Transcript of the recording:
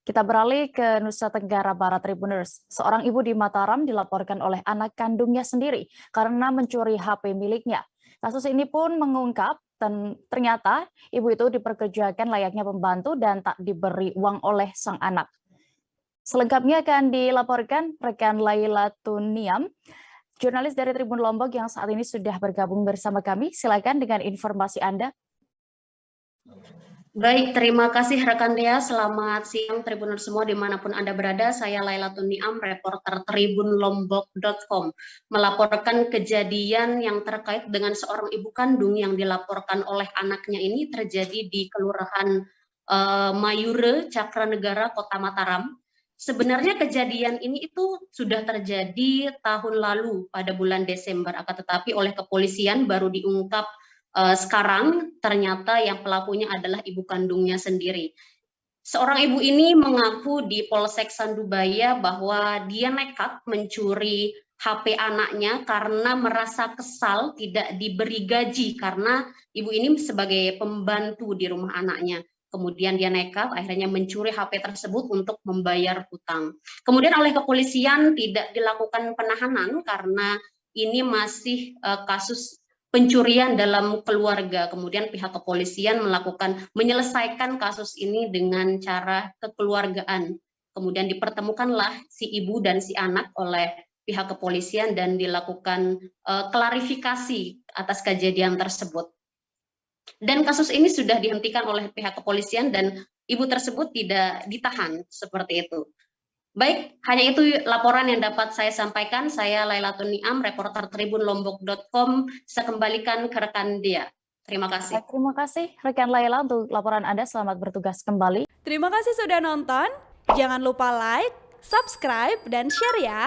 Kita beralih ke Nusa Tenggara Barat, Tribuners. Seorang ibu di Mataram dilaporkan oleh anak kandungnya sendiri karena mencuri HP miliknya. Kasus ini pun mengungkap dan ternyata ibu itu diperkerjakan layaknya pembantu dan tak diberi uang oleh sang anak. Selengkapnya akan dilaporkan rekan Laila Tuniam, jurnalis dari Tribun Lombok yang saat ini sudah bergabung bersama kami. Silakan dengan informasi Anda. Baik, terima kasih rekan Dea. Selamat siang Tribuners semua dimanapun Anda berada. Saya Laila Tuniam, reporter tribunlombok.com, melaporkan kejadian yang terkait dengan seorang ibu kandung yang dilaporkan oleh anaknya ini terjadi di Kelurahan Mayure, Cakranegara, Kota Mataram. Sebenarnya kejadian ini itu sudah terjadi tahun lalu pada bulan Desember, akan tetapi oleh kepolisian baru diungkap sekarang ternyata yang pelakunya adalah ibu kandungnya sendiri. Seorang ibu ini mengaku di Polsek Sandubaya bahwa dia nekat mencuri HP anaknya karena merasa kesal tidak diberi gaji karena ibu ini sebagai pembantu di rumah anaknya. Kemudian dia nekat akhirnya mencuri HP tersebut untuk membayar hutang. Kemudian oleh kepolisian tidak dilakukan penahanan karena ini masih kasus pencurian dalam keluarga. Kemudian pihak kepolisian menyelesaikan kasus ini dengan cara kekeluargaan. Kemudian dipertemukanlah si ibu dan si anak oleh pihak kepolisian dan dilakukan klarifikasi atas kejadian tersebut. Dan kasus ini sudah dihentikan oleh pihak kepolisian dan ibu tersebut tidak ditahan seperti itu. Baik, hanya itu laporan yang dapat saya sampaikan. Saya Laila Tuniam, reporter tribunlombok.com. Saya kembalikan ke rekan Dea. Terima kasih. Terima kasih rekan Laila untuk laporan Anda. Selamat bertugas kembali. Terima kasih sudah nonton. Jangan lupa like, subscribe, dan share ya.